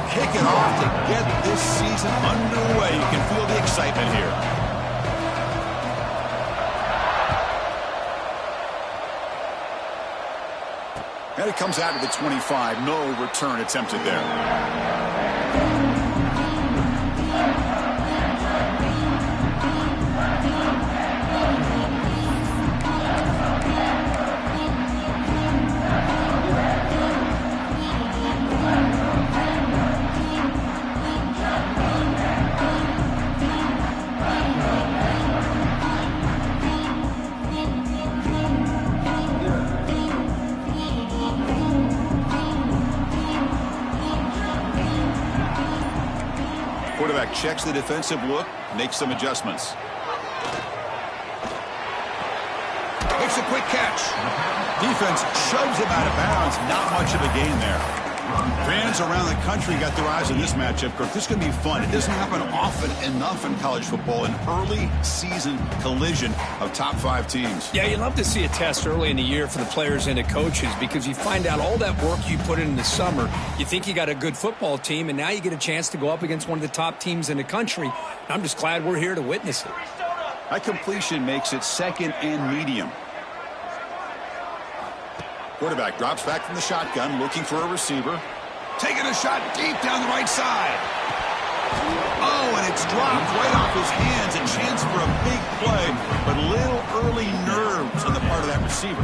kick it off to get this season underway. You can feel the excitement here. And it comes out to the 25. No return attempted there. Quarterback checks the defensive look, makes some adjustments. It's a quick catch. Defense shoves him out of bounds. Not much of a gain there. Fans around the country got their eyes on this matchup. This is going to be fun. It doesn't happen often enough in college football, an early season collision of top 5 teams. Yeah, you love to see a test early in the year for the players and the coaches because you find out all that work you put in the summer. You think you got a good football team, and now you get a chance to go up against one of the top teams in the country. I'm just glad we're here to witness it. That completion makes it second and medium. Quarterback drops back from the shotgun, looking for a receiver. Taking a shot deep down the right side. Oh, and it's dropped right off his hands. A chance for a big play, but little early nerves on the part of that receiver.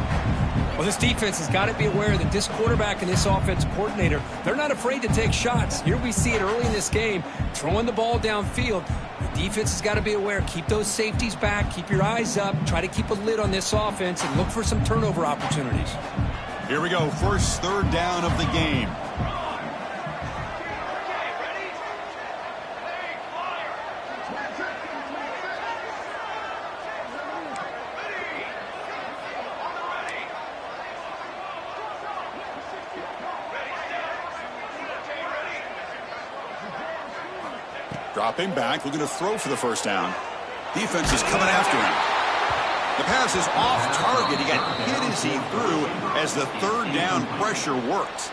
Well, this defense has got to be aware that this quarterback and this offensive coordinator, they're not afraid to take shots. Here we see it early in this game, throwing the ball downfield. The defense has got to be aware. Keep those safeties back. Keep your eyes up. Try to keep a lid on this offense and look for some turnover opportunities. Here we go. First third down of the game. Dropping back, looking to throw for the first down. Defense is coming after him. The pass is off target. He got hit as he threw as the third down pressure worked.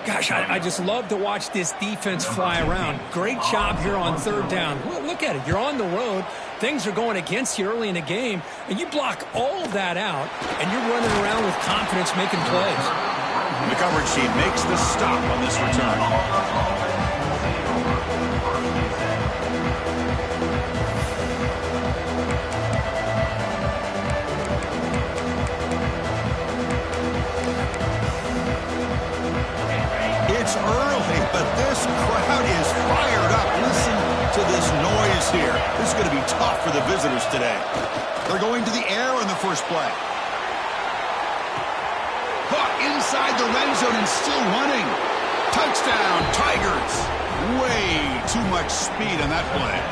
Gosh, I just love to watch this defense fly around. Great job here on third down. Look at it. You're on the road. Things are going against you early in the game, and you block all of that out, and you're running around with confidence making plays. The coverage team makes the stop on this return. It's early, but this crowd is fired up. Listen to this noise here. This is going to be tough for the visitors today. They're going to the air on the first play. Caught inside the red zone and still running. Touchdown, Tigers. Way too much speed on that play.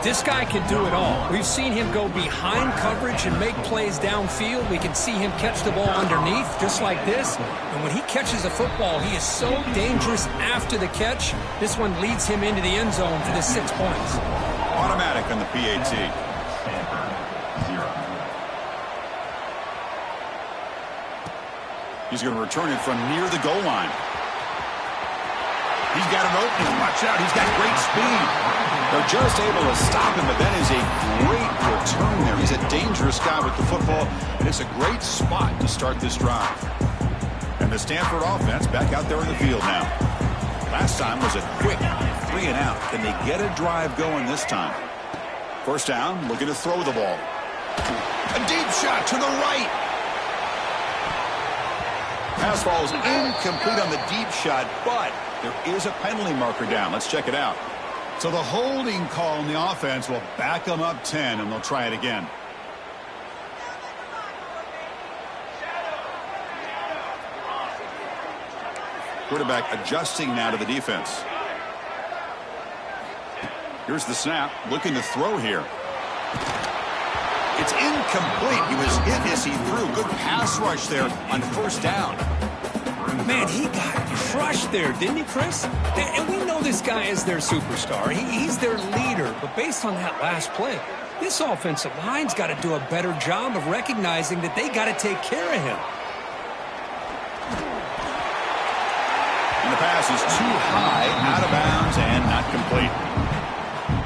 This guy can do it all. We've seen him go behind coverage and make plays downfield. We can see him catch the ball underneath just like this. And when he catches a football, he is so dangerous after the catch. This one leads him into the end zone for the 6 points. Automatic on the PAT. He's going to return it from near the goal line. He's got an opening. Watch out. He's got great speed. They're just able to stop him, but that is a great return there. He's a dangerous guy with the football, and it's a great spot to start this drive. And the Stanford offense back out there in the field now. Last time was a quick 3 and out. Can they get a drive going this time? First down, looking to throw the ball. A deep shot to the right. Pass ball is incomplete on the deep shot, but there is a penalty marker down. Let's check it out. So the holding call on the offense will back them up 10, and they'll try it again. Quarterback adjusting now to the defense. Here's the snap, looking to throw here. It's incomplete. He was hit as he threw. Good pass rush there on first down. Man, he got crushed there, didn't he, Chris? And we know this guy is their superstar. He's their leader. But based on that last play, this offensive line's got to do a better job of recognizing that they got to take care of him. And the pass pass is too high, out of bounds, and not complete.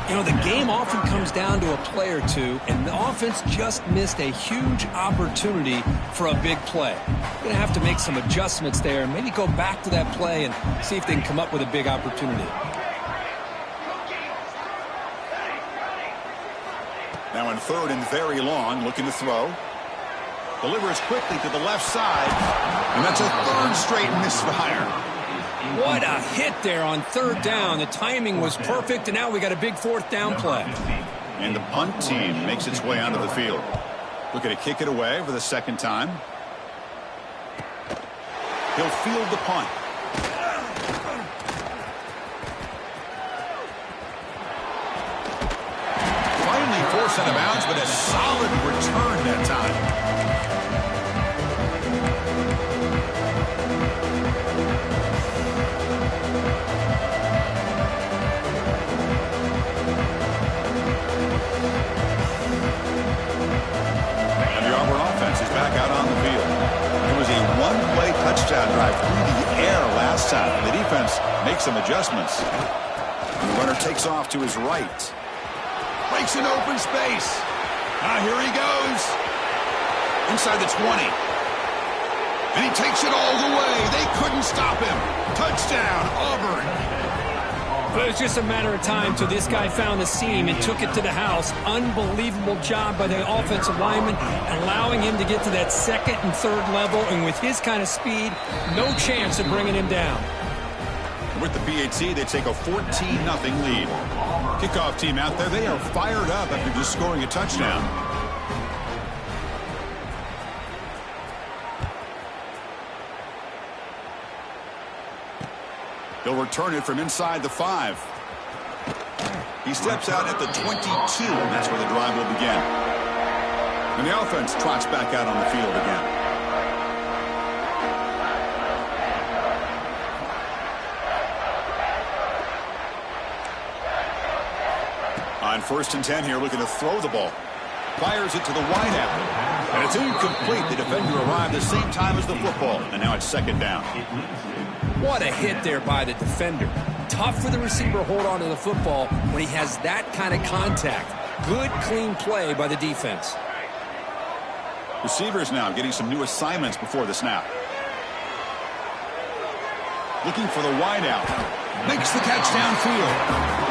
You know, the game often comes down to a play or two, and the offense just missed a huge opportunity for a big play. Going to have to make some adjustments there and maybe go back to that play and see if they can come up with a big opportunity. Now in third and very long, looking to throw. Delivers quickly to the left side, and that's a third straight misfire. What a hit there on third down. The timing was perfect, and now we got a big fourth down play. And the punt team makes its way onto the field. Looking to kick it away for the second time. He'll field the punt. Finally forced out of bounds, but a solid return that time. Back out on the field. It was a one-play touchdown drive through the air last time. The defense makes some adjustments. And the runner takes off to his right. Breaks an open space. Here he goes. Inside the 20. And he takes it all the way. They couldn't stop him. Touchdown, Auburn. But it was just a matter of time till this guy found the seam and took it to the house. Unbelievable job by the offensive lineman, allowing him to get to that second and third level. And with his kind of speed, no chance of bringing him down. With the PAT, they take a 14-0 lead. Kickoff team out there, they are fired up after just scoring a touchdown. He'll return it from inside the 5. He steps out at the 22, and that's where the drive will begin. And the offense trots back out on the field again. On 1st and 10 here, looking to throw the ball. Fires it to the wideout. And it's incomplete. The defender arrived the same time as the football, and now it's second down. What a hit there by the defender. Tough for the receiver to hold on to the football when he has that kind of contact. Good, clean play by the defense. Receivers now getting some new assignments before the snap. Looking for the wideout. Makes the catch downfield.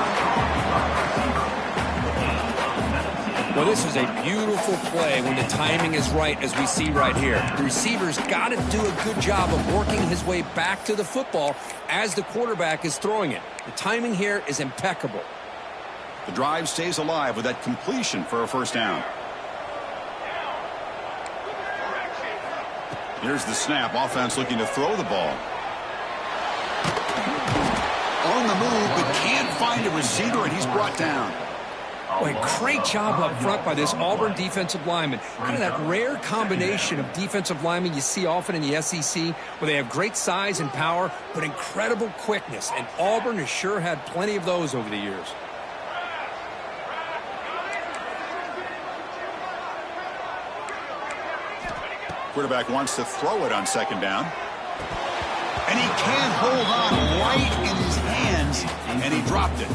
Well, this is a beautiful play when the timing is right, as we see right here. The receiver's got to do a good job of working his way back to the football as the quarterback is throwing it. The timing here is impeccable. The drive stays alive with that completion for a first down. Here's the snap. Offense looking to throw the ball. On the move, but can't find a receiver, and he's brought down. Boy, great job up front by this Auburn defensive lineman. Kind of that rare combination of defensive linemen you see often in the SEC, where they have great size and power, but incredible quickness. And Auburn has sure had plenty of those over the years. Quarterback wants to throw it on second down. And he can't hold on right in his hands, and he dropped it.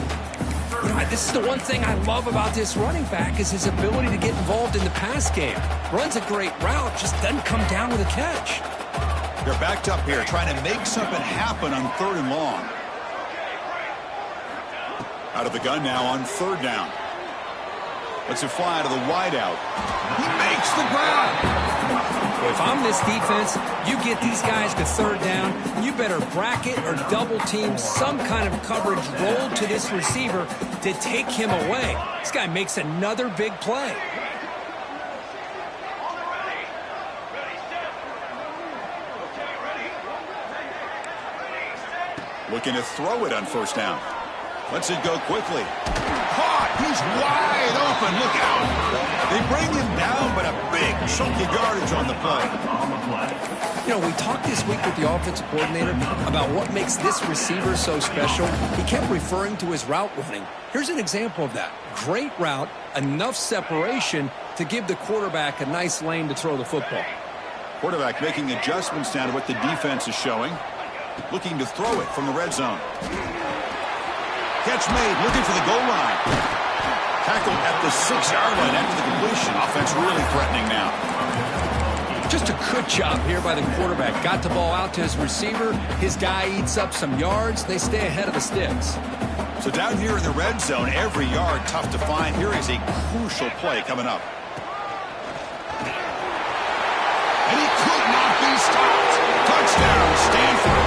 You know, this is the one thing I love about this running back is his ability to get involved in the pass game. Runs a great route, just doesn't come down with a catch. They're backed up here trying to make something happen on 3rd and long. Out of the gun now on 3rd down. Lets it fly to the wideout. He makes the grab. If I'm this defense, you get these guys to 3rd down, you better bracket or double team some kind of coverage roll to this receiver to take him away. This guy makes another big play. Looking to throw it on 1st down. Lets it go quickly. Caught! He's wide open. Look out. They bring him down, but a big chunky yardage on the play. You know, we talked this week with the offensive coordinator about what makes this receiver so special. He kept referring to his route running. Here's an example of that. Great route, enough separation to give the quarterback a nice lane to throw the football. Quarterback making adjustments down to what the defense is showing. Looking to throw it from the red zone. Catch made, looking for the goal line. Tackled at the 6-yard line after the completion. Offense really threatening now. Just a good job here by the quarterback. Got the ball out to his receiver. His guy eats up some yards. They stay ahead of the sticks. So down here in the red zone, every yard tough to find. Here is a crucial play coming up. And he could not be stopped. Touchdown, Stanford.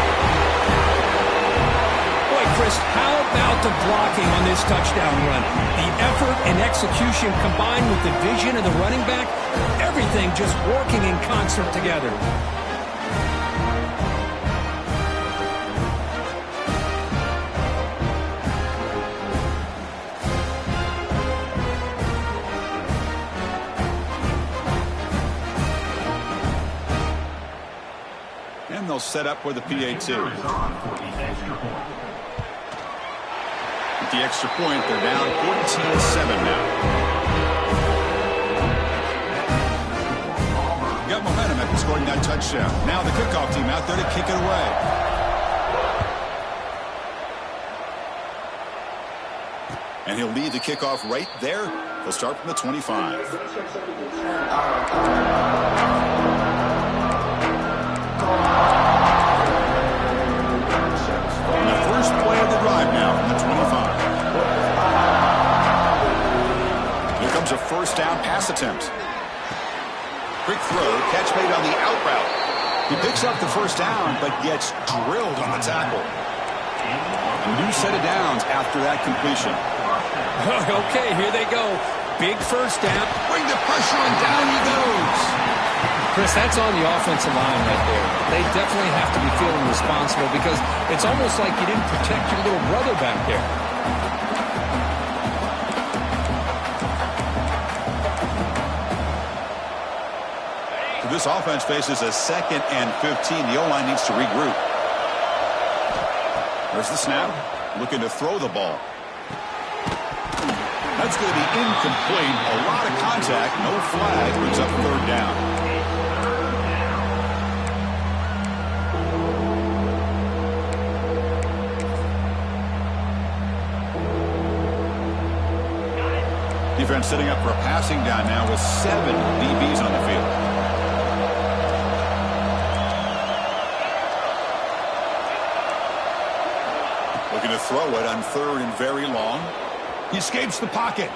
Boy, Chris, how about the blocking on this touchdown run? The effort and execution combined with the vision of the running back, everything just working in concert together. And they'll set up for the PAT. With the extra point, they're down 14-7 now. Got momentum after scoring that touchdown. Now the kickoff team out there to kick it away. And he'll lead the kickoff right there. He'll start from the 25. And the first play of the drive now from the 25. Here comes a first down pass attempt. Quick throw, catch made on the out route. He picks up the first down, but gets drilled on the tackle. A new set of downs after that completion. Okay, here they go. Big first down. Bring the pressure and down he goes. Chris, that's on the offensive line right there. They definitely have to be feeling responsible because it's almost like you didn't protect your little brother back there. So this offense faces a 2nd and 15. The O-line needs to regroup. There's the snap. Looking to throw the ball. That's going to be incomplete. A lot of contact. No flag. Brings up 3rd down. Defense setting up for a passing down now with 7 DBs on the field. Looking to throw it on 3rd and very long. He escapes the pocket.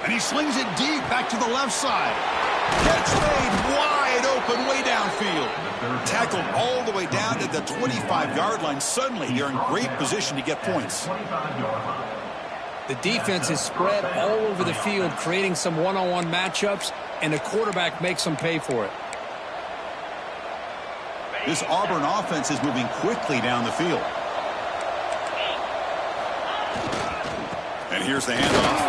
And he slings it deep back to the left side. Catch made wide open way downfield. Tackled all the way down to the 25-yard line. Suddenly, they're in great position to get points. The defense is spread all over the field, creating some one-on-one matchups, and the quarterback makes them pay for it. This Auburn offense is moving quickly down the field. And here's the handoff.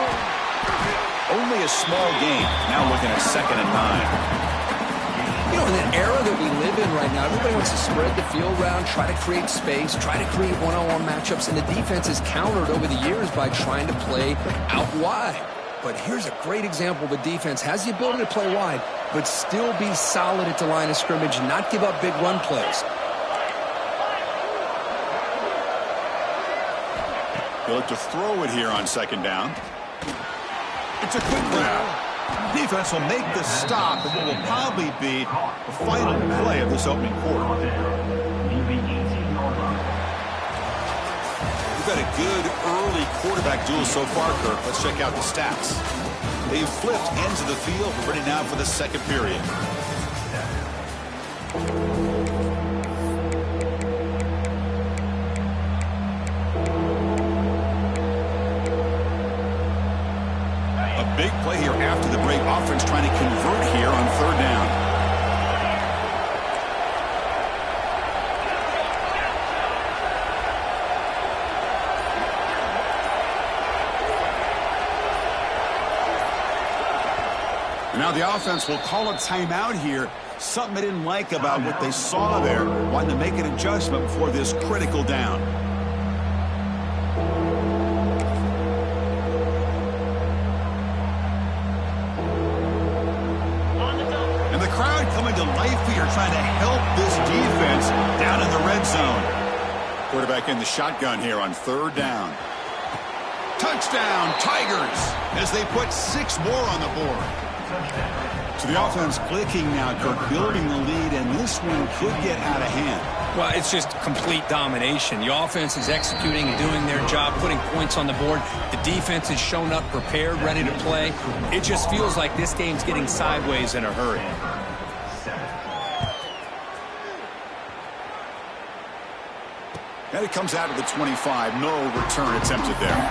Only a small gain. Now looking at 2nd and 9. You know, in the era that we live in right now, everybody wants to spread the field around, try to create space, try to create one-on-one matchups, and the defense is countered over the years by trying to play out wide. But here's a great example. The defense has the ability to play wide, but still be solid at the line of scrimmage and not give up big run plays. He'll look to throw it here on 2nd down. It's a quick grab. Defense will make the stop, and what will probably be the final play of this opening quarter. We've had a good early quarterback duel so far, Kirk. Let's check out the stats. They've flipped ends of the field. We're ready now for the 2nd period. A big play here after the break. Offense trying to convert here on 3rd down. And now the offense will call a timeout here. Something they didn't like about what they saw there. Wanting to make an adjustment before this critical down. And the crowd coming to life here trying to help this defense down in the red zone. Quarterback in the shotgun here on 3rd down. Touchdown, Tigers, as they put 6 more on the board. So the offense clicking now, Kirk, building the lead, and this one could get out of hand. Well, it's just complete domination. The offense is executing and doing their job, putting points on the board. The defense has shown up prepared, ready to play. It just feels like this game's getting sideways in a hurry. And it comes out of the 25. No return attempted there.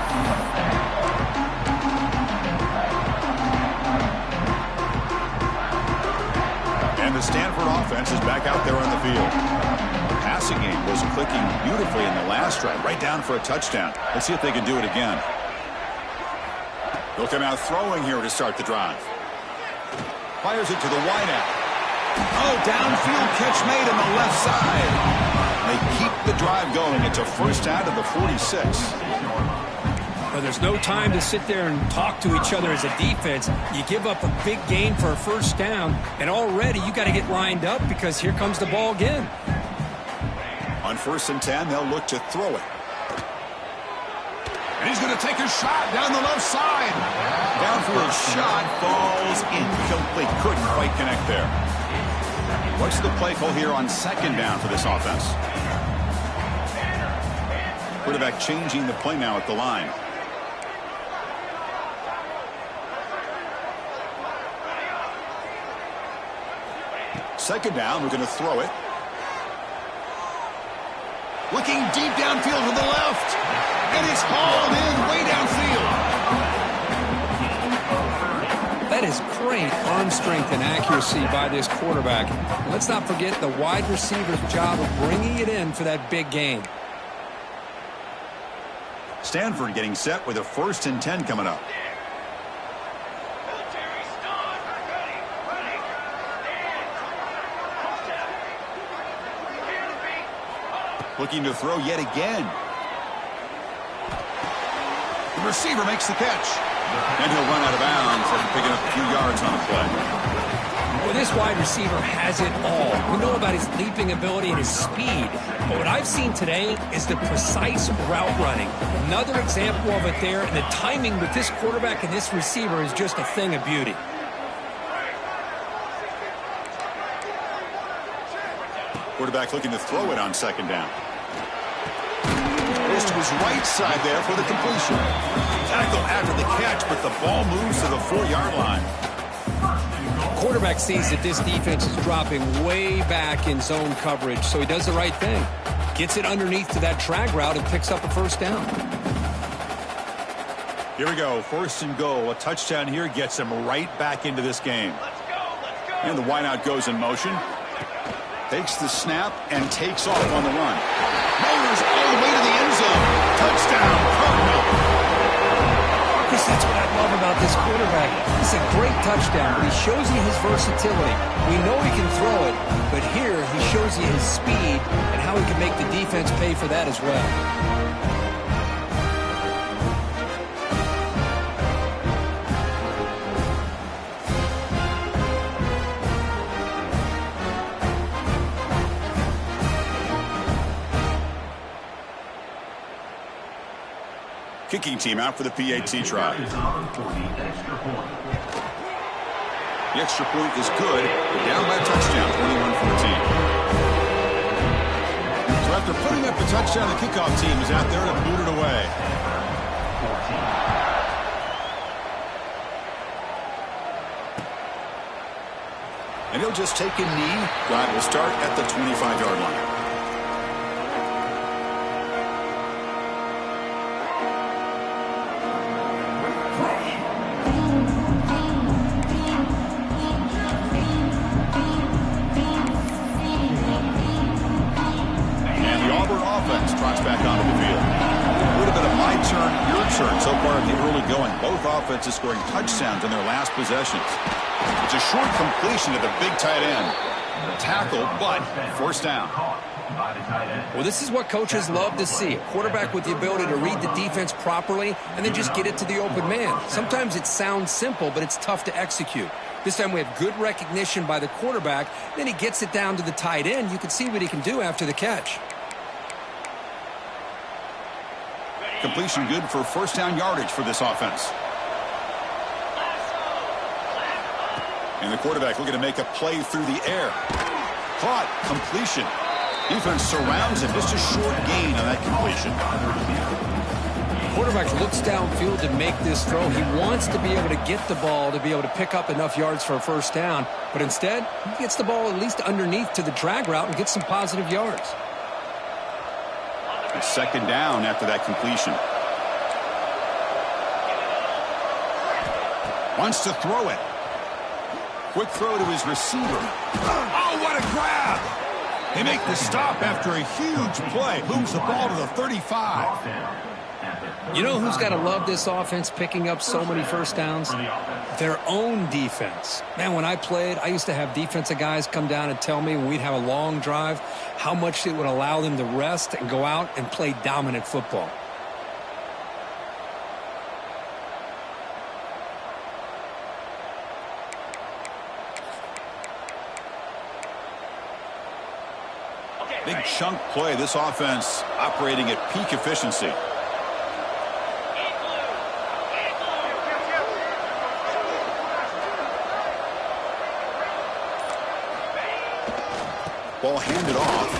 And the Stanford offense is back out there on the field. The passing game was clicking beautifully in the last drive, right down for a touchdown. Let's see if they can do it again. They'll come out throwing here to start the drive. Fires it to the wideout. Oh, downfield catch made on the left side. They keep the drive going. It's a first out of the 46. Well, there's no time to sit there and talk to each other as a defense. You give up a big gain for a first down, and already you got to get lined up because here comes the ball again. On 1st and 10, they'll look to throw it. And he's going to take a shot down the left side. Downfield shot falls incomplete. Couldn't quite connect there. What's the play call here on 2nd down for this offense? Quarterback changing the play now at the line. Second down, we're going to throw it. Looking deep downfield to the left. And it's hauled in way downfield. That is great arm strength and accuracy by this quarterback. Let's not forget the wide receiver's job of bringing it in for that big gain. Stanford getting set with a 1st and 10 coming up. Looking to throw yet again. The receiver makes the catch. And he'll run out of bounds after picking up a few yards on the play. Well, this wide receiver has it all. We know about his leaping ability and his speed. But what I've seen today is the precise route running. Another example of it there. And the timing with this quarterback and this receiver is just a thing of beauty. Quarterback looking to throw it on 2nd down. This to his right side there for the completion. Tackle after the catch, but the ball moves to the 4-yard line. Quarterback sees that this defense is dropping way back in zone coverage, so he does the right thing. Gets it underneath to that drag route and picks up a first down. Here we go, 1st and goal. A touchdown here gets him right back into this game. Let's go. And the wideout goes in motion. Takes the snap and takes off on the run. Motors all the way to the end zone. Touchdown, Cardinal. Marcus, that's what I love about this quarterback. It's a great touchdown, but he shows you his versatility. We know he can throw it, but here he shows you his speed and how he can make the defense pay for that as well. Kicking team out for the PAT try. The extra point is good. They're down by a touchdown, 21-14. So after putting up the touchdown, the kickoff team is out there to boot it away. And he'll just take a knee. Drive will start at the 25-yard line. So far in the early going, both offenses scoring touchdowns in their last possessions. It's a short completion to the big tight end. Tackle, but first down. Well, this is what coaches love to see. A quarterback with the ability to read the defense properly and then just get it to the open man. Sometimes it sounds simple, but it's tough to execute. This time we have good recognition by the quarterback. Then he gets it down to the tight end. You can see what he can do after the catch. Completion good for first down yardage for this offense. And the quarterback looking to make a play through the air. Caught. Completion. Defense surrounds him. Just a short gain on that completion. Quarterback looks downfield to make this throw. He wants to be able to get the ball to be able to pick up enough yards for a first down. But instead, he gets the ball at least underneath to the drag route and gets some positive yards. And second down after that completion. Wants to throw it. Quick throw to his receiver. Oh, what a grab! They make the stop after a huge play. Moves the ball to the 35. You know who's got to love this offense picking up so many first downs? Their own defense. Man, when I played, I used to have defensive guys come down and tell me when we'd have a long drive how much it would allow them to rest and go out and play dominant football. Big chunk play. This offense operating at peak efficiency. Ball handed off.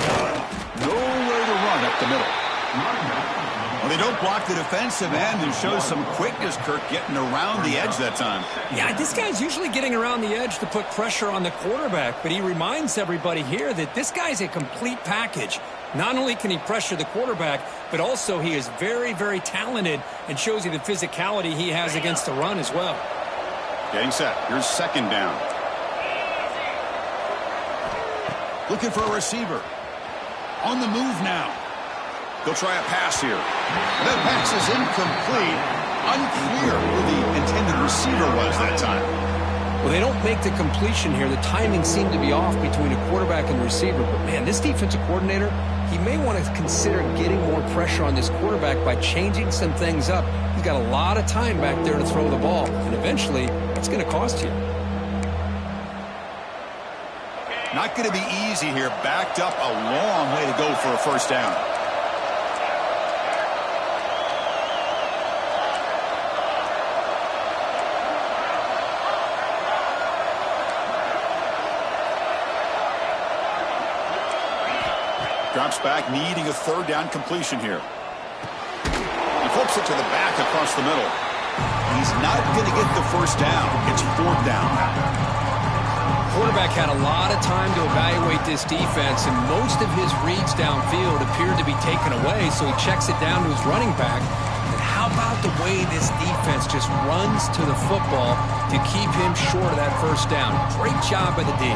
Nowhere to run up the middle. Well, they don't block the defensive end and show some quickness, Kirk, getting around the edge that time. Yeah, this guy's usually getting around the edge to put pressure on the quarterback, but he reminds everybody here that this guy's a complete package. Not only can he pressure the quarterback, but also he is very, very talented and shows you the physicality he has against the run as well. Getting set. Here's second down. Looking for a receiver. On the move now. They'll try a pass here. That pass is incomplete. Unclear who the intended receiver was that time. Well, they don't make the completion here. The timing seemed to be off between a quarterback and the receiver. But, man, this defensive coordinator, he may want to consider getting more pressure on this quarterback by changing some things up. He's got a lot of time back there to throw the ball. And eventually, it's going to cost you. Not going to be easy here. Backed up a long way to go for a first down. Drops back, needing a third down completion here. He flips it to the back across the middle. He's not going to get the first down. It's fourth down. Quarterback had a lot of time to evaluate this defense, and most of his reads downfield appeared to be taken away, so he checks it down to his running back. And how about the way this defense just runs to the football to keep him short of that first down? Great job by the D.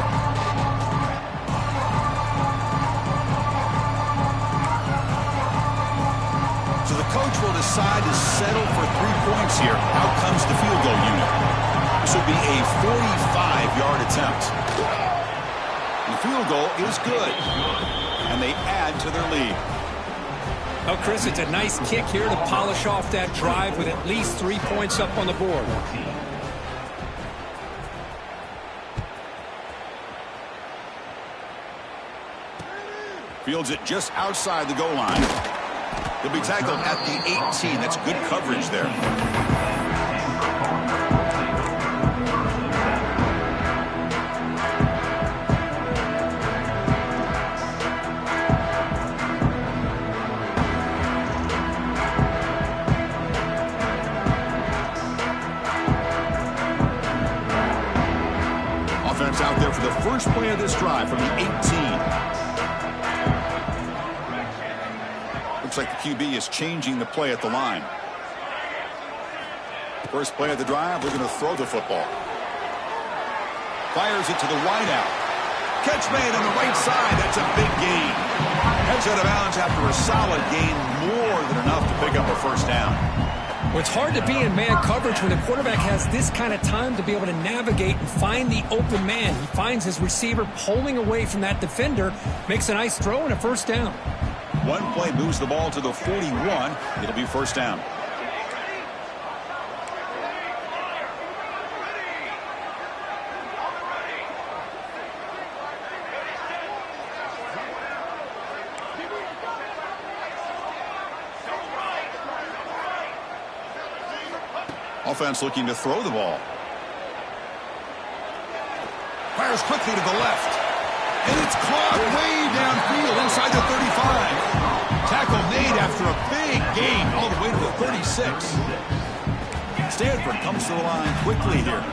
Coach will decide to settle for 3 points here. Out comes the field goal unit. This will be a 45-yard attempt. The field goal is good, and they add to their lead. Oh, Chris, it's a nice kick here to polish off that drive with at least 3 points up on the board. Fields it just outside the goal line. He'll be tackled at the 18. That's good coverage there. Offense out there for the first play of this drive from the 18. Looks like the QB is changing the play at the line. First play of the drive, they're going to throw the football. Fires it to the wideout. Catch made on the right side. That's a big gain. Heads out of bounds after a solid gain, more than enough to pick up a first down. Well, it's hard to be in man coverage when the quarterback has this kind of time to be able to navigate and find the open man. He finds his receiver pulling away from that defender, makes a nice throw and a first down. One play moves the ball to the 41. It'll be first down. Offense looking to throw the ball. Fires quickly to the left. And it's caught way downfield inside the 35. Tackle made after a big gain all the way to the 36. Stanford comes to the line quickly here.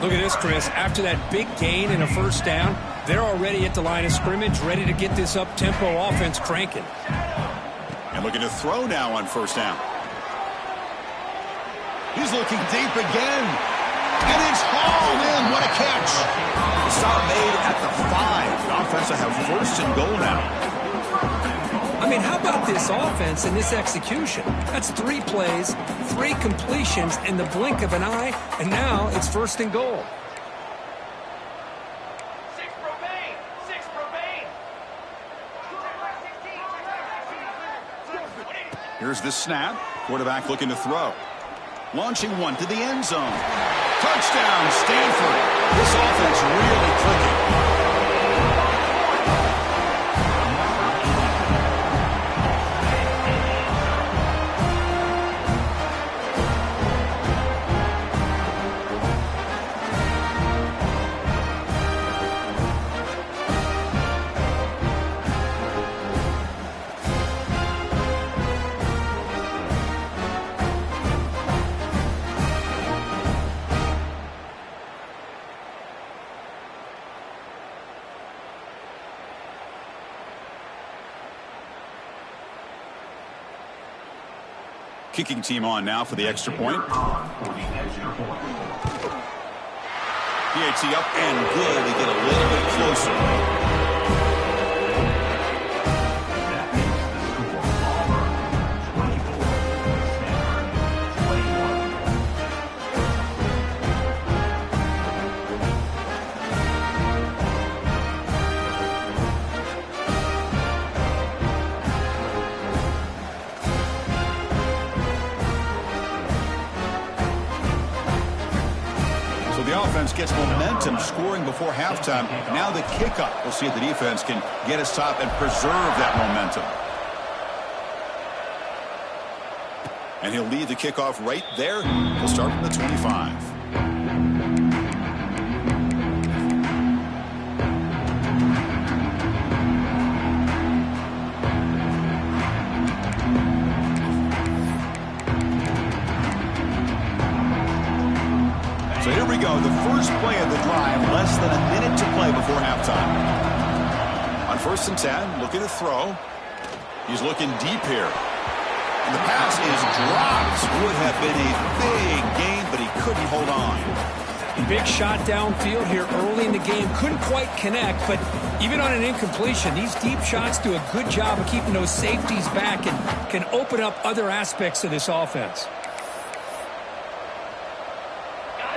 Look at this, Chris. After that big gain and a first down, they're already at the line of scrimmage, ready to get this up-tempo offense cranking. And looking to throw now on first down. He's looking deep again. And it's hauled in. What a catch. The stop made at the 5. The offense will have first and goal now. I mean, how about this offense and this execution? That's 3 plays, 3 completions in the blink of an eye, and now it's first and goal. 6 remain. 6 remain. Here's the snap. Quarterback looking to throw. Launching one to the end zone. Touchdown, Stanford. This offense really clicking. Kicking team on now for the extra point. PAT up and good. They get a little bit closer. Offense gets momentum scoring before halftime. Now the kickoff. We'll see if the defense can get a stop and preserve that momentum. And he'll lead the kickoff right there. He'll start from the 25. So here we go, the first play of the drive, less than a minute to play before halftime. On 1st and 10, looking to throw. He's looking deep here. And the pass is dropped. Would have been a big gain, but he couldn't hold on. Big shot downfield here early in the game. Couldn't quite connect, but even on an incompletion, these deep shots do a good job of keeping those safeties back and can open up other aspects of this offense.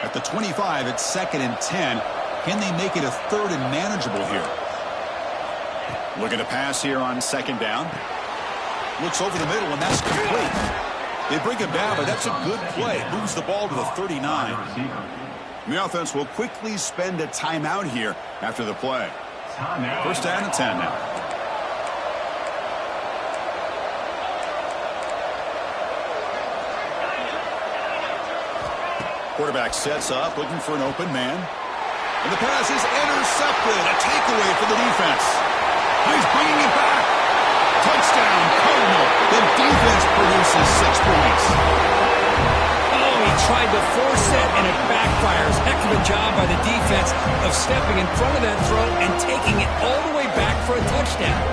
At the 25, it's 2nd and 10. Can they make it a 3rd and manageable here? Looking to pass here on 2nd down. Looks over the middle, and that's complete. They bring him down, but that's a good play. Moves the ball to the 39. And the offense will quickly spend a timeout here after the play. 1st down and 10 now. Quarterback sets up, looking for an open man. And the pass is intercepted. A takeaway for the defense. He's bringing it back. Touchdown, Cardinal. The defense produces 6 points. Oh, he tried to force it, and it backfires. Heck of a job by the defense of stepping in front of that throw and taking it all the way back for a touchdown.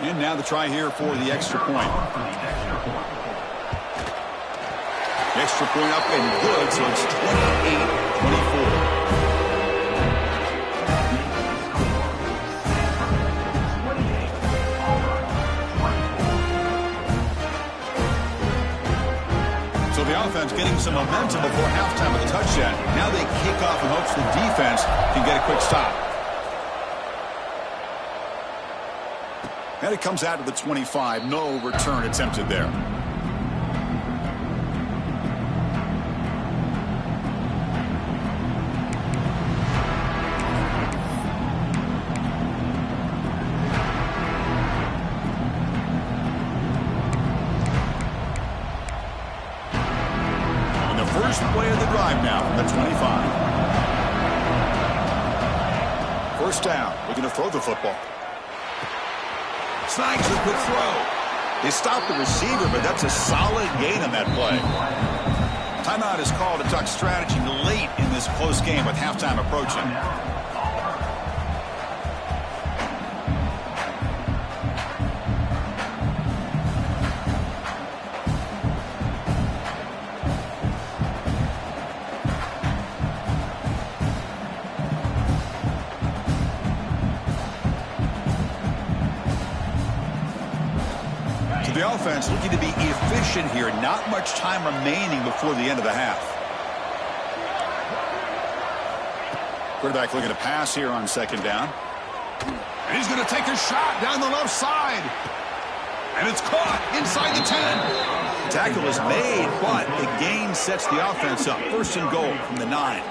And now the try here for the extra point. The extra point up and good, so it's 28-24. So the offense getting some momentum before halftime with a touchdown. Now they kick off in hopes the defense can get a quick stop. And it comes out to the 25. No return attempted there. the drive now from the 25. First down. Looking to throw the football. Snipes a quick throw. They stopped the receiver, but that's a solid gain on that play. Timeout is called to talk strategy late in this close game with halftime approaching. The offense looking to be efficient here. Not much time remaining before the end of the half. Quarterback looking to pass here on second down. And he's going to take a shot down the left side. And it's caught inside the 10. Tackle is made, but the gain sets the offense up. First and goal from the 9.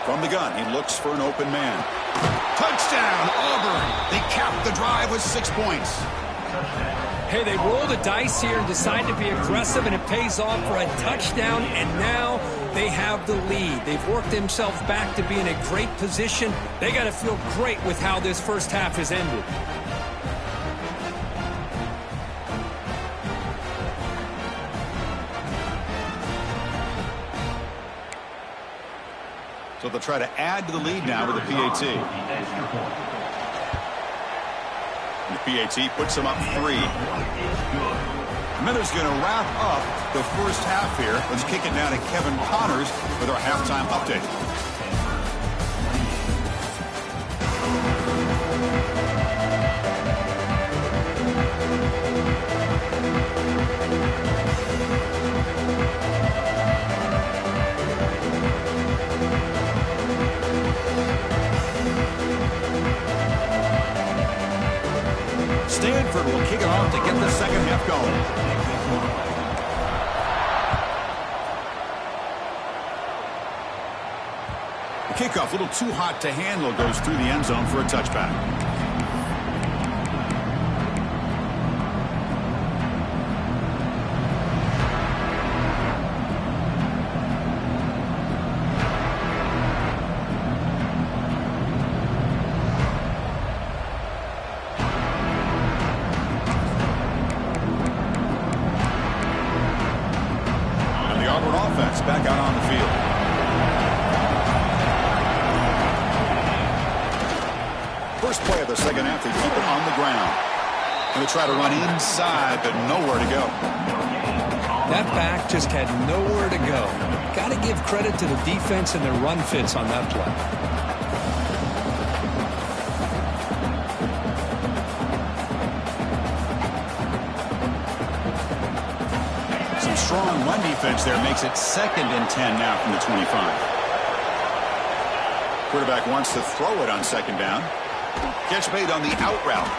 From the gun, he looks for an open man. Touchdown, Auburn. They capped the drive with 6 points. Hey, they roll the dice here and decide to be aggressive, and it pays off for a touchdown, and now they have the lead. They've worked themselves back to be in a great position. They got to feel great with how this first half has ended. So they'll try to add to the lead now with a PAT. And the PAT puts them up 3. Miller's going to wrap up the first half here. Let's kick it down to Kevin Connors with our halftime update. Stanford will kick it off to get the second half going. The kickoff, a little too hot to handle, goes through the end zone for a touchback. Back out on the field. First play of the second half, they keep it on the ground. And they try to run inside, but nowhere to go. That back just had nowhere to go. Got to give credit to the defense and their run fits on that play. Strong run defense there makes it 2nd and 10 now from the 25. Quarterback wants to throw it on second down. Catch made on the out route.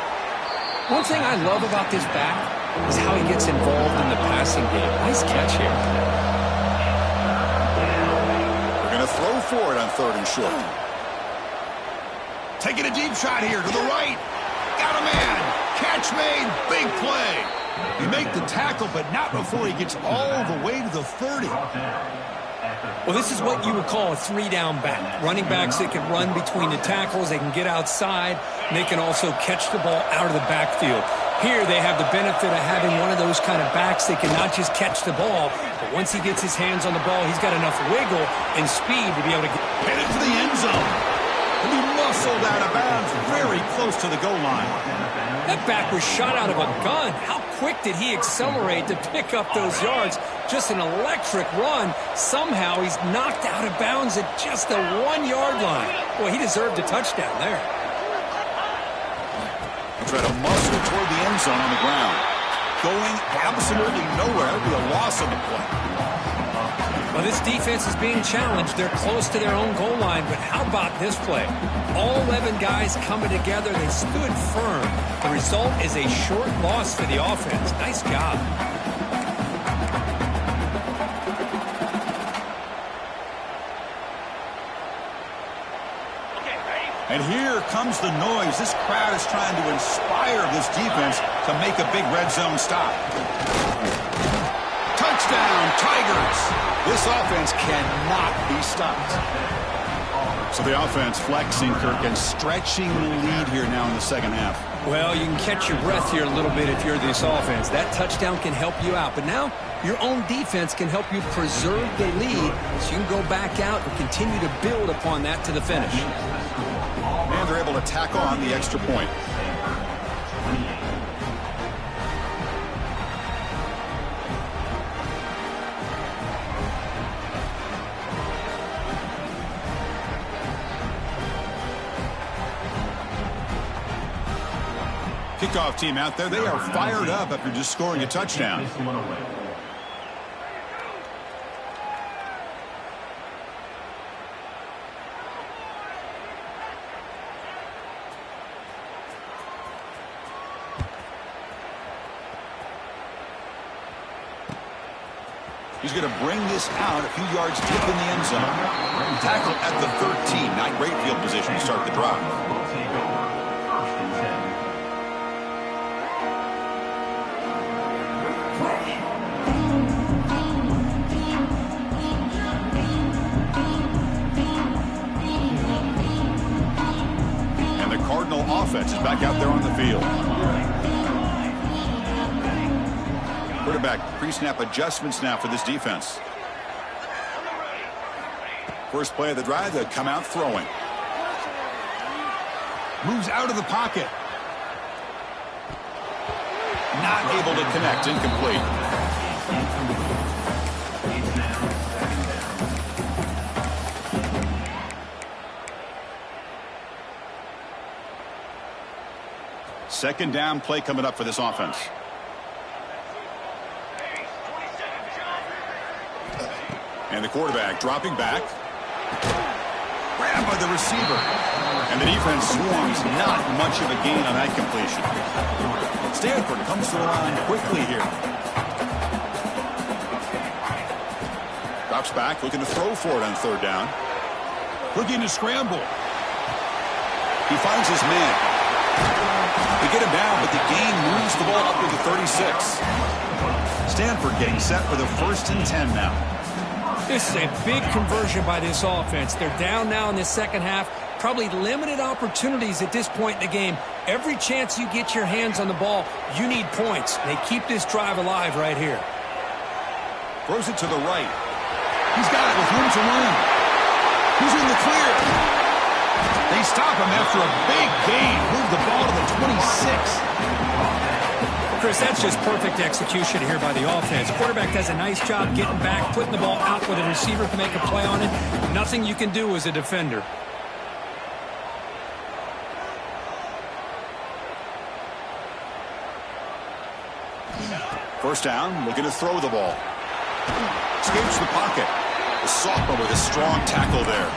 One thing I love about this back is how he gets involved in the passing game. Nice catch here. We're going to throw for it on 3rd and short. Taking a deep shot here to the right. Got a man. Catch made. Big play. You make the tackle, but not before he gets all the way to the 30. Well, this is what you would call a 3-down back. Running backs that can run between the tackles, they can get outside, and they can also catch the ball out of the backfield. Here they have the benefit of having one of those kind of backs that can not just catch the ball, but once he gets his hands on the ball, he's got enough wiggle and speed to be able to get headed for the end zone. And he muscled out of bounds very close to the goal line. That back was shot out of a gun. How quick did he accelerate to pick up those yards? Just an electric run. Somehow he's knocked out of bounds at just the 1-yard line. Boy, he deserved a touchdown there. He tried to muscle toward the end zone on the ground. Going absolutely nowhere. That would be a loss on the play. Well, this defense is being challenged. They're close to their own goal line, but how about this play? All 11 guys coming together. They stood firm. The result is a short loss for the offense. Nice job. And And here comes the noise. This crowd is trying to inspire this defense to make a big red zone stop. Touchdown, Tigers! This offense cannot be stopped. So the offense flexing, Kirk, and stretching the lead here now in the second half. Well, you can catch your breath here a little bit if you're this offense. That touchdown can help you out. But now your own defense can help you preserve the lead so you can go back out and continue to build upon that to the finish. And they're able to tack on the extra point. Kickoff team out there. They are fired up after just scoring a touchdown. He's going to bring this out a few yards deep in the end zone. Tackle at the 13. Not great field position to start the drive. And the Cardinal offense is back out there on the field. Quarterback pre-snap adjustments now for this defense. First play of the drive, they come out throwing. Moves out of the pocket. Not able to connect, incomplete. Second down play coming up for this offense. And the quarterback dropping back. Grabbed by the receiver. And the defense swarms. Not much of a gain on that completion. Stanford comes to the line quickly here. Drops back, looking to throw for it on third down. Looking to scramble. He finds his man. They get him down, but the gain moves the ball up to the 36. Stanford getting set for the 1st and 10 now. This is a big conversion by this offense. They're down now in the second half. Probably limited opportunities at this point in the game. Every chance you get your hands on the ball, you need points. They keep this drive alive right here. Throws it to the right. He's got it with room to run. He's in the clear. They stop him after a big gain. Move the ball to the 26. Chris, that's just perfect execution here by the offense. Quarterback does a nice job getting back, putting the ball out where the receiver can make a play on it. Nothing you can do as a defender. First down, looking to throw the ball. Escapes the pocket. The sophomore with a strong tackle there.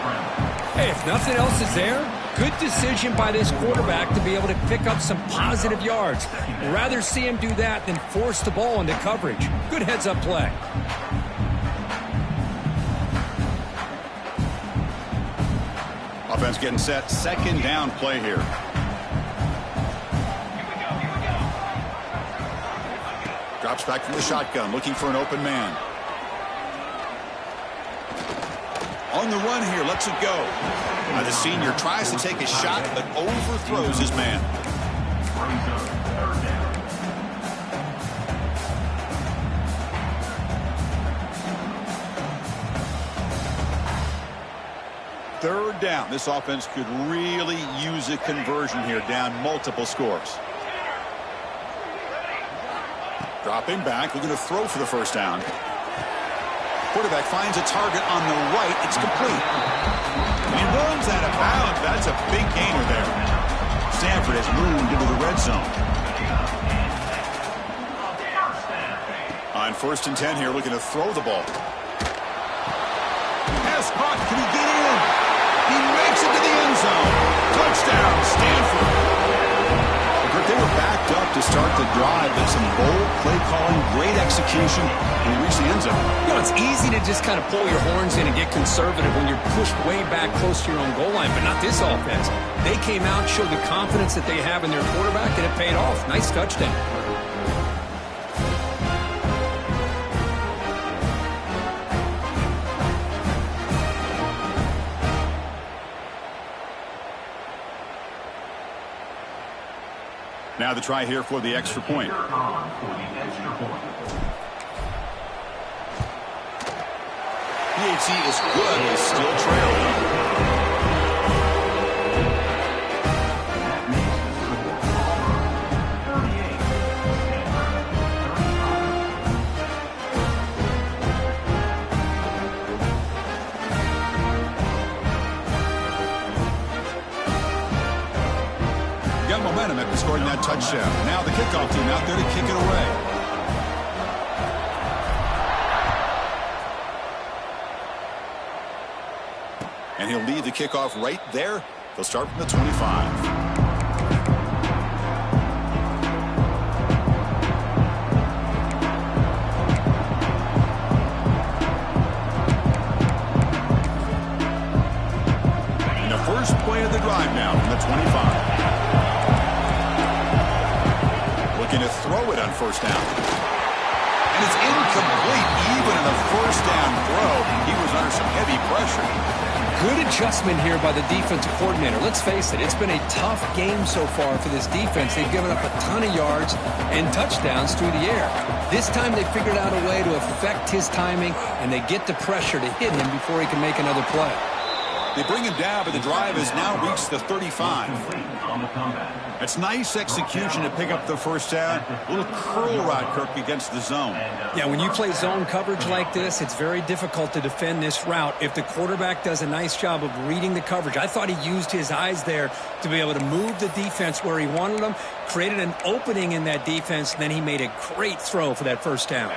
Hey, if nothing else is there, good decision by this quarterback to be able to pick up some positive yards. Rather see him do that than force the ball into coverage. Good heads-up play. Offense getting set. Second down play here. Drops back from the shotgun, looking for an open man. On the run here, lets it go. The senior tries to take a shot, but overthrows his man. Third down. This offense could really use a conversion here, down multiple scores. Dropping back, looking to throw for the first down. Quarterback finds a target on the right. It's complete. He runs out of bounds. That's a big gainer there. Stanford has moved into the red zone. On 1st and 10 here, looking to throw the ball. Pass caught. Can he get in? He makes it to the end zone. Touchdown, Stanford. They were backed up to start the drive, but some bold play calling, great execution, and he reached the end zone. You know, it's easy to just kind of pull your horns in and get conservative when you're pushed way back close to your own goal line, but not this offense. They came out, showed the confidence that they have in their quarterback, and it paid off. Nice touchdown. Now the try here for the extra point. PHC is good, but still trailing. Momentum after scoring that touchdown. Now the kickoff team out there to kick it away. And he'll lead the kickoff right there. They'll start from the 25. First play of the drive now from the 25. Looking to throw it on first down. And it's incomplete. Even in the first down throw, he was under some heavy pressure. Good adjustment here by the defensive coordinator. Let's face it, it's been a tough game so far for this defense. They've given up a ton of yards and touchdowns through the air. This time they figured out a way to affect his timing, and they get the pressure to hit him before he can make another play. They bring him down, but the drive has now reached the 35. It's nice execution to pick up the first down. A little curl route, Kirk, against the zone. Yeah, when you play zone coverage like this, it's very difficult to defend this route if the quarterback does a nice job of reading the coverage. I thought he used his eyes there to be able to move the defense where he wanted them, created an opening in that defense, and then he made a great throw for that first down.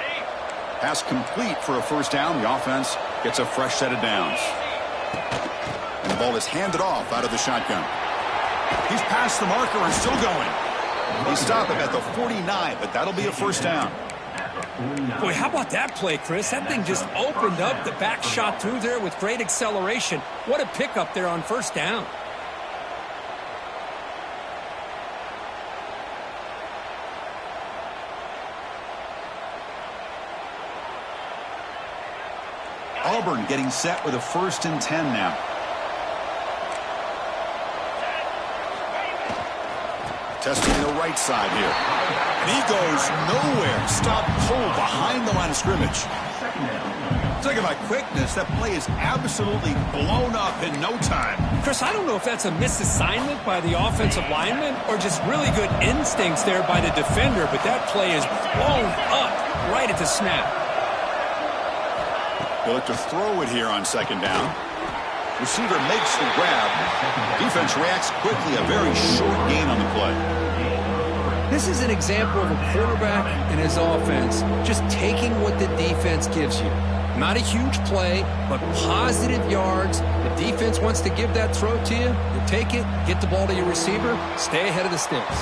Pass complete for a first down. The offense gets a fresh set of downs. And the ball is handed off out of the shotgun. He's past the marker and still going. They stop him at the 49, but that'll be a first down. Boy, how about that play, Chris? That thing just opened up. The back shot through there with great acceleration. What a pickup there on first down. Auburn getting set with a 1st and 10 now. Testing the right side here. And he goes nowhere. Stop cold behind the line of scrimmage. Talking about quickness, that play is absolutely blown up in no time. Chris, I don't know if that's a misassignment by the offensive lineman or just really good instincts there by the defender, but that play is blown up right at the snap. They look to throw it here on second down. Receiver makes the grab. Defense reacts quickly. A very short gain on the play. This is an example of a quarterback and his offense just taking what the defense gives you. Not a huge play, but positive yards. The defense wants to give that throw to you. You take it, get the ball to your receiver, stay ahead of the sticks.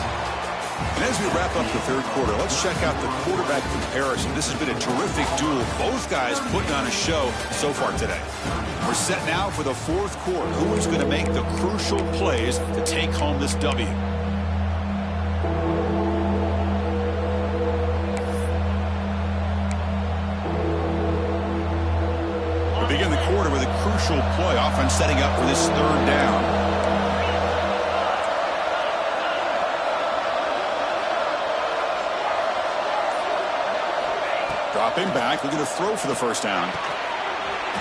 And as we wrap up the third quarter, let's check out the quarterback comparison. This has been a terrific duel. Both guys putting on a show so far today. We're set now for the fourth quarter. Who is going to make the crucial plays to take home this W? We begin the quarter with a crucial play. Offense setting up for this third down. Dropping back, looking to throw for the first down.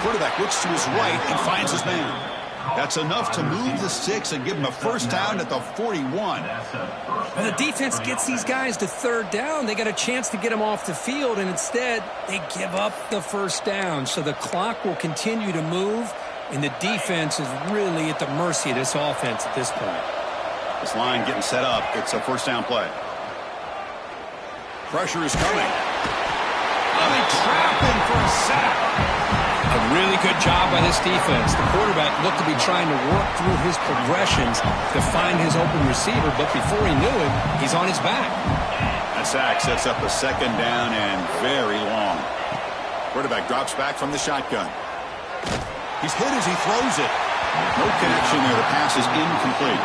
Quarterback looks to his right and finds his man. That's enough to move the sticks and give him a first down at the 41. When the defense gets these guys to third down, they got a chance to get them off the field, and instead they give up the first down. So the clock will continue to move, and the defense is really at the mercy of this offense at this point. This line getting set up. It's a first down play. Pressure is coming. Oh, they trap him for a sack. A really Good job by this defense. The quarterback looked to be trying to work through his progressions to find his open receiver, but before he knew it, he's on his back. That sack sets up a second down and very long. Quarterback drops back from the shotgun. He's hit as he throws it. No connection there. The pass is incomplete.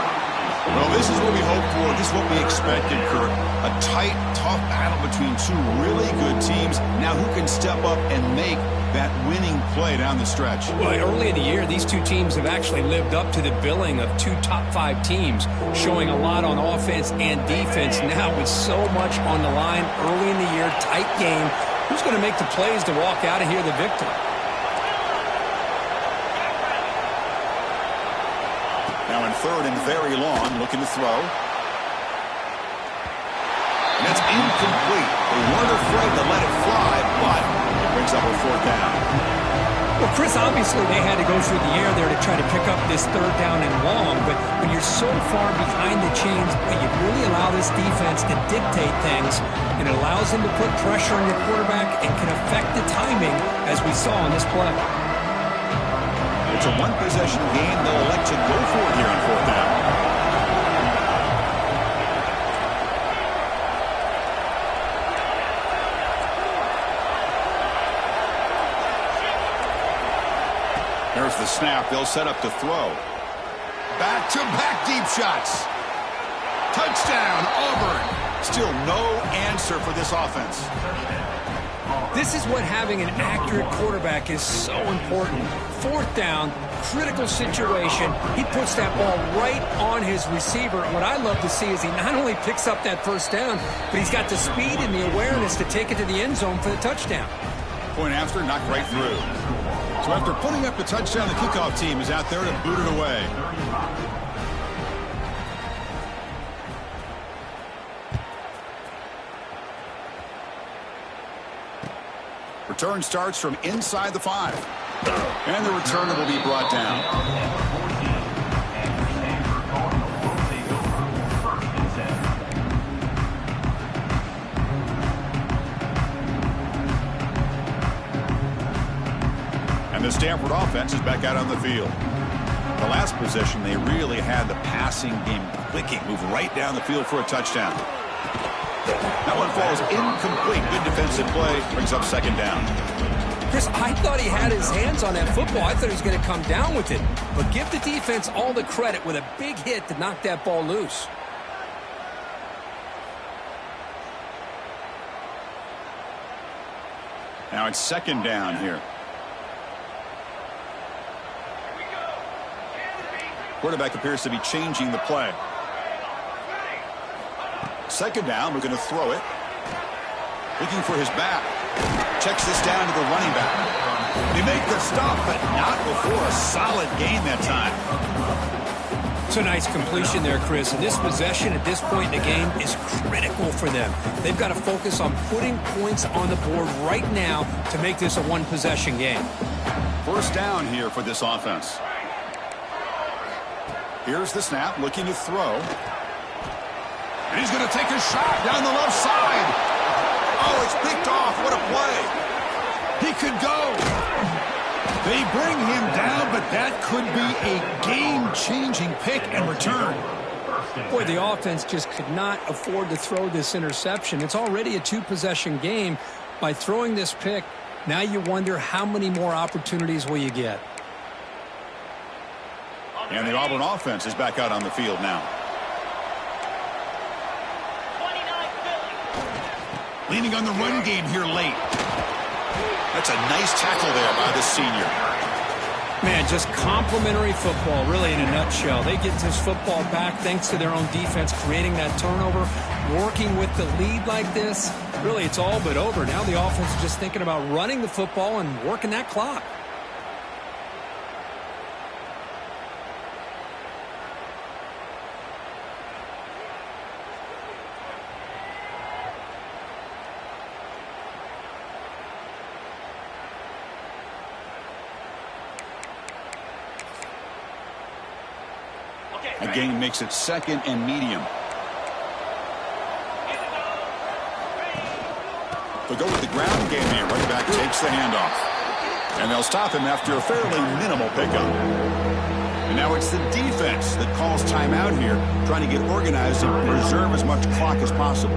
Well, this is what we hoped for. This is what we expected, Kurt. A tight, tough battle between two really good teams. Now who can step up and make that winning play down the stretch? Well, early in the year, these two teams have actually lived up to the billing of two top-5 teams, showing a lot on offense and defense. Now with so much on the line early in the year, tight game, who's going to make the plays to walk out of here the victor? Now in third and very long, looking to throw. And that's incomplete. They weren't afraid to let it fly, but it brings up a fourth down. Well, Chris, obviously they had to go through the air there to try to pick up this third down and long, but when you're so far behind the chains, you really allow this defense to dictate things, and it allows them to put pressure on your quarterback and can affect the timing, as we saw on this play. It's a one-possession game. They'll elect to go for it here on fourth down. There's the snap. They'll set up to throw. Back-to-back deep shots. Touchdown, Auburn. Still no answer for this offense. This is what having an accurate quarterback is so important. Fourth down, critical situation. He puts that ball right on his receiver. And what I love to see is he not only picks up that first down, but he's got the speed and the awareness to take it to the end zone for the touchdown. Point after, knocked right through. So after putting up the touchdown, the kickoff team is out there to boot it away. Return starts from inside the 5. And the returner will be brought down. And the Stanford offense is back out on the field. The last possession, they really had the passing game clicking. Move right down the field for a touchdown. That one falls incomplete. Good defensive play. Brings up second down. Chris, I thought he had his hands on that football. I thought he was going to come down with it. But give the defense all the credit with a big hit to knock that ball loose. Now it's second down here. Quarterback appears to be changing the play. Second down, we're going to throw it. Looking for his back. Checks this down to the running back. They make the stop, but not before a solid gain that time. It's a nice completion there, Chris. And this possession at this point in the game is critical for them. They've got to focus on putting points on the board right now to make this a one-possession game. First down here for this offense. Here's the snap, looking to throw. And he's going to take a shot down the left side. Oh, it's picked off. What a play. He could go. They bring him down, but that could be a game-changing pick and return. Boy, the offense just could not afford to throw this interception. It's already a two-possession game. By throwing this pick, now you wonder how many more opportunities will you get. And the Auburn offense is back out on the field now. Leaning on the run game here late. That's a nice tackle there by the senior. Man, just complimentary football, really, in a nutshell. They get this football back thanks to their own defense, creating that turnover, working with the lead like this. Really, it's all but over. Now the offense is just thinking about running the football and working that clock. A gain makes it second and medium. They'll go with the ground game here. Running back takes the handoff. And And they'll stop him after a fairly minimal pickup. And now it's the defense that calls timeout here, trying to get organized and preserve as much clock as possible.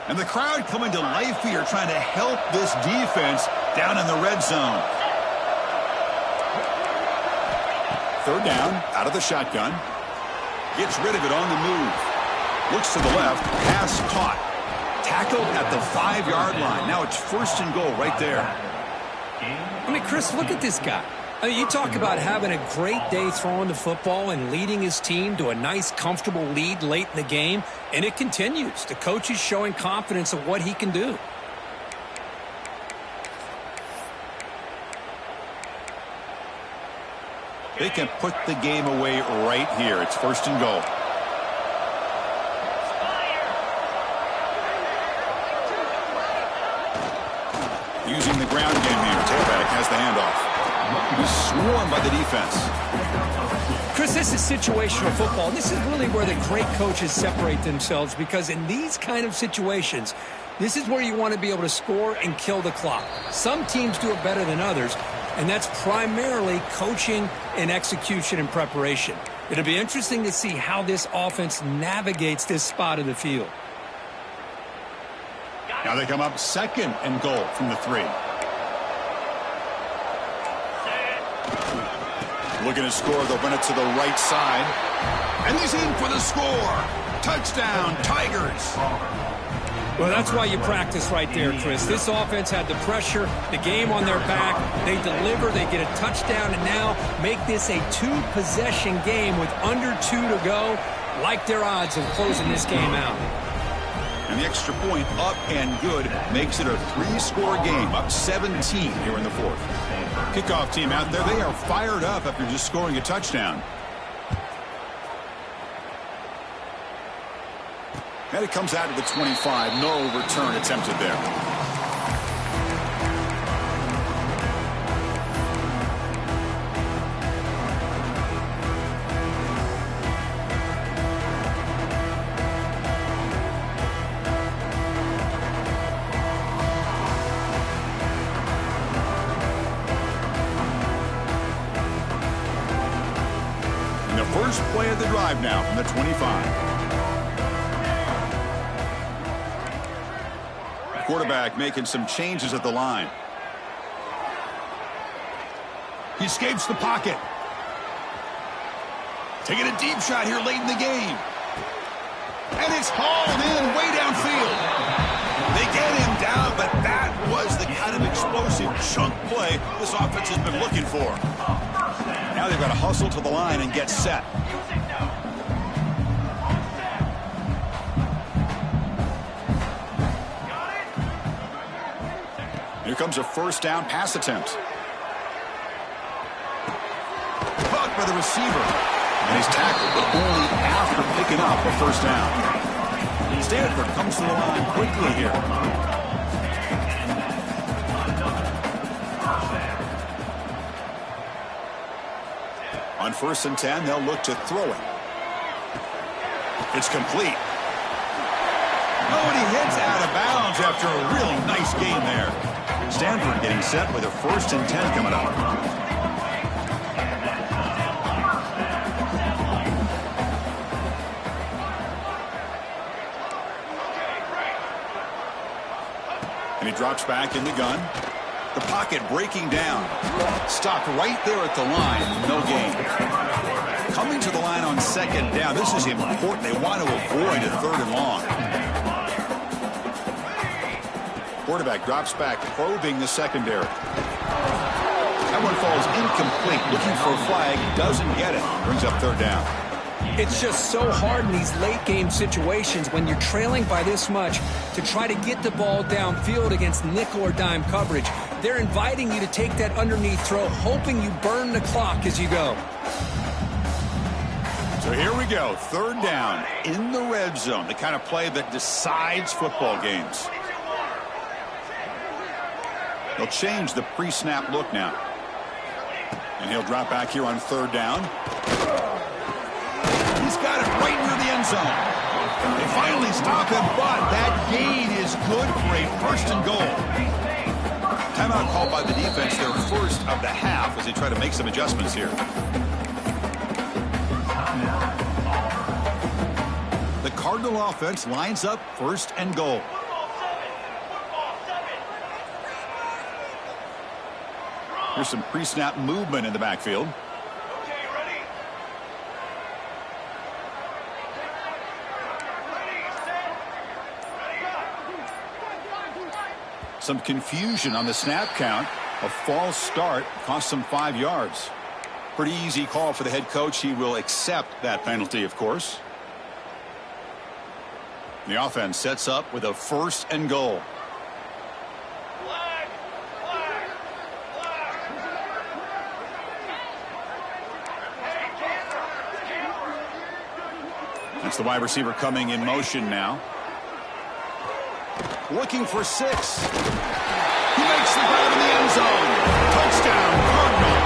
And the crowd coming to life here, trying to help this defense down in the red zone. Third down, out of the shotgun. Gets rid of it on the move. Looks to the left, pass caught. Tackled at the 5-yard line. Now it's first and goal right there. I mean, Chris, look at this guy. I mean, you talk about having a great day throwing the football and leading his team to a nice, comfortable lead late in the game, and it continues. The coach is showing confidence of what he can do. They can put the game away right here. It's first and goal. Using the ground game here. Tailback has the handoff. He's swarmed by the defense. Chris, this is situational football. This is really where the great coaches separate themselves, because in these kind of situations, this is where you want to be able to score and kill the clock. Some teams do it better than others, and that's primarily coaching and execution and preparation. It'll be interesting to see how this offense navigates this spot of the field. Now they come up second and goal from the 3. Looking to score, they'll run it to the right side. And he's in for the score. Touchdown, Tigers. Well, that's why you practice right there, Chris. This offense had the pressure, the game on their back. They deliver, they get a touchdown, and now make this a 2-possession game with under 2 to go. Like their odds of closing this game out. And the extra point up and good makes it a 3-score game, up 17 here in the 4th. Kickoff team out there, they are fired up after just scoring a touchdown. And it comes out to the 25. No return attempted there. And the first play of the drive now from the 25. Quarterback making some changes at the line. He escapes the pocket. Taking a deep shot here late in the game. And it's hauled in way downfield. They get him down, but that was the kind of explosive chunk play this offense has been looking for. Now they've got to hustle to the line and get set. Here comes a first down pass attempt. Caught by the receiver. And he's tackled, but only after picking up a first down. Stanford comes to the line quickly here. On 1st and 10, they'll look to throw it. It's complete. Oh, and he heads out of bounds after a really nice game there. Stanford getting set with a 1st and 10 coming up. And he drops back in the gun. The pocket breaking down. Stopped right there at the line. No gain. Coming to the line on 2nd down. This is important. They want to avoid a 3rd and long. Quarterback drops back, probing the secondary. That one falls incomplete. Looking for a flag, doesn't get it. Brings up 3rd down. It's just so hard in these late-game situations when you're trailing by this much to try to get the ball downfield against nickel or dime coverage. They're inviting you to take that underneath throw, hoping you burn the clock as you go. So here we go, 3rd down in the red zone, the kind of play that decides football games. They'll change the pre-snap look now. And he'll drop back here on 3rd down. He's got it right near the end zone. They finally stop him, but that gain is good for a 1st and goal. Timeout called by the defense, their first of the half, as they try to make some adjustments here. The Cardinal offense lines up 1st and goal. Here's some pre-snap movement in the backfield. Okay, ready? Ready, set, ready. Some confusion on the snap count. A false start cost them 5 yards. Pretty easy call for the head coach. He will accept that penalty, of course. The offense sets up with a 1st and goal. Flag, flag, flag. Hey, camera. That's the wide receiver coming in motion now. Looking for 6. He makes the grab in the end zone. Touchdown, Cardinal.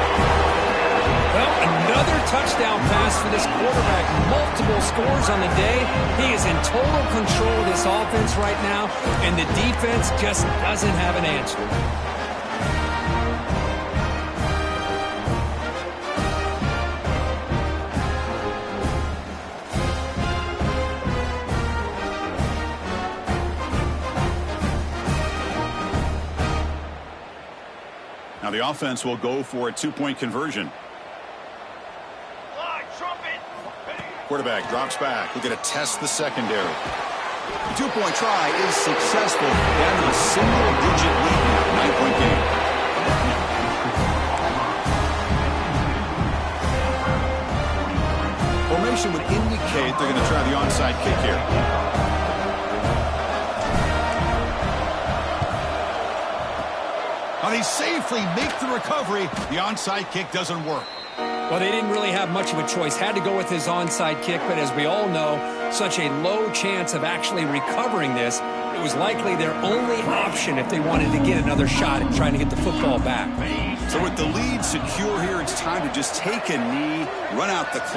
Well, another touchdown pass for this quarterback. Multiple scores on the day. He is in total control of this offense right now, and the defense just doesn't have an answer. Now the offense will go for a 2-point conversion. Flag, trumpet. Ready. Quarterback drops back. We're going to test the secondary. The 2-point try is successful. Down to a single-digit lead now. 9-point game. Formation would indicate they're going to try the onside kick here. They safely make the recovery. The onside kick doesn't work. Well, they didn't really have much of a choice. Had to go with his onside kick, but as we all know, such a low chance of actually recovering this. It was likely their only option if they wanted to get another shot at trying to get the football back. So with the lead secure here, it's time to just take a knee, run out the clock.